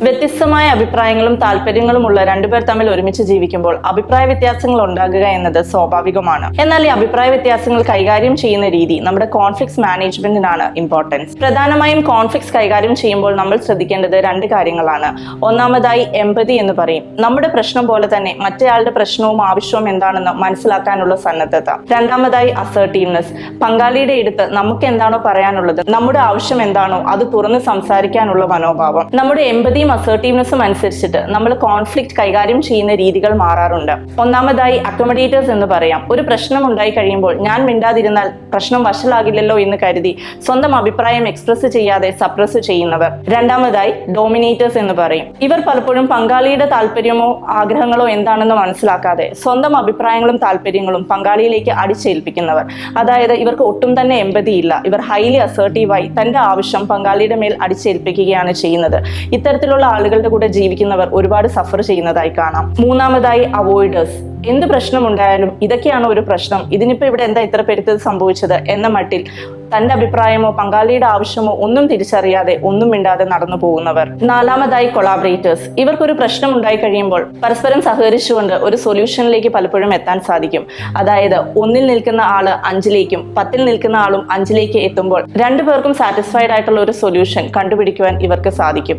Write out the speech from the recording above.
വ്യത്യസ്തമായ അഭിപ്രായങ്ങളും താല്പര്യങ്ങളുമുള്ള രണ്ടുപേർ തമ്മിൽ ഒരുമിച്ച് ജീവിക്കുമ്പോൾ അഭിപ്രായ വ്യത്യാസങ്ങൾ ഉണ്ടാകുക എന്നത് സ്വാഭാവികമാണ്. എന്നാൽ ഈ അഭിപ്രായ വ്യത്യാസങ്ങൾ കൈകാര്യം ചെയ്യുന്ന രീതി നമ്മുടെ കോൺഫ്ലിക്ട്സ് മാനേജ്മെന്റിനാണ് ഇമ്പോർട്ടൻസ്. പ്രധാനമായും കോൺഫ്ലിക്ട്സ് കൈകാര്യം ചെയ്യുമ്പോൾ നമ്മൾ ശ്രദ്ധിക്കേണ്ടത് രണ്ട് കാര്യങ്ങളാണ്. ഒന്നാമതായി എംപതി എന്ന് പറയും. നമ്മുടെ പ്രശ്നം പോലെ തന്നെ മറ്റേയാളുടെ പ്രശ്നവും ആവശ്യവും എന്താണെന്ന് മനസ്സിലാക്കാനുള്ള സന്നദ്ധത. രണ്ടാമതായി അസർട്ടീവ്നെസ്. പങ്കാളിയുടെ അടുത്ത് നമുക്ക് എന്താണോ പറയാനുള്ളത്, നമ്മുടെ ആവശ്യം എന്താണോ അത് തുറന്ന് സംസാരിക്കാനുള്ള മനോഭാവം. നമ്മുടെ എംപതിയും അസർട്ടീവ്നെസ്സും അനുസരിച്ചിട്ട് നമ്മൾ കോൺഫ്ലിക്റ്റ് കൈകാര്യം ചെയ്യുന്ന രീതികൾ മാറാറുണ്ട്. ഒന്നാമതായി അക്കോമഡേറ്റേഴ്സ് എന്ന് പറയാം. ഒരു പ്രശ്നം ഉണ്ടായി കഴിയുമ്പോൾ ഞാൻ മിണ്ടാതിരുന്നാൽ പ്രശ്നം വഷളാകില്ലല്ലോ എന്ന് കരുതി സ്വന്തം അഭിപ്രായം എക്സ്പ്രസ് ചെയ്യാതെ സപ്രസ് ചെയ്യുന്നവർ. രണ്ടാമതായി ഡോമിനേറ്റേഴ്സ് എന്ന് പറയും. ഇവർ പലപ്പോഴും പങ്കാളിയുടെ താല്പര്യമോ ആഗ്രഹങ്ങളോ എന്താണെന്ന് മനസ്സിലാക്കാതെ സ്വന്തം അഭിപ്രായങ്ങളും താല്പര്യങ്ങളും പങ്കാളിയിലേക്ക് അടിച്ചേൽപ്പിക്കുന്നവർ. അതായത് ഇവർക്ക് ഒട്ടും തന്നെ എമ്പതി ഇല്ല. ഇവർ ഹൈലി അസർട്ടീവായി തന്റെ ആവശ്യം പങ്കാളിയുടെ മേൽ അടിച്ചേൽപ്പിക്കുകയാണ് ചെയ്യുന്നത്. ഇത്തരത്തിലുള്ള ആളുകളുടെ കൂടെ ജീവിക്കുന്നവർ ഒരുപാട് സഫർ ചെയ്യുന്നതായി കാണാം. മൂന്നാമതായി അവോയ്ഡേഴ്സ്. എന്ത് പ്രശ്നമുണ്ടായാലും ഇതൊക്കെയാണ് ഒരു പ്രശ്നം, ഇതിനിപ്പോ ഇവിടെ എന്താ ഇത്ര പെരുത്തത് സംഭവിച്ചത് എന്ന മട്ടിൽ തന്റെ അഭിപ്രായമോ പങ്കാളിയുടെ ആവശ്യമോ ഒന്നും തിരിച്ചറിയാതെ ഒന്നും മിണ്ടാതെ നടന്നു പോകുന്നവർ. നാലാമതായി കൊളാബറേറ്റേഴ്സ്. ഇവർക്കൊരു പ്രശ്നം ഉണ്ടായി കഴിയുമ്പോൾ പരസ്പരം സഹകരിച്ചുകൊണ്ട് ഒരു സൊല്യൂഷനിലേക്ക് പലപ്പോഴും എത്താൻ സാധിക്കും. അതായത് ഒന്നിൽ നിൽക്കുന്ന ആള് 5ലേക്കും 10ൽ നിൽക്കുന്ന ആളും 5ലേക്ക് എത്തുമ്പോൾ രണ്ടുപേർക്കും സാറ്റിസ്ഫൈഡ് ആയിട്ടുള്ള ഒരു സൊല്യൂഷൻ കണ്ടുപിടിക്കുവാൻ ഇവർക്ക് സാധിക്കും.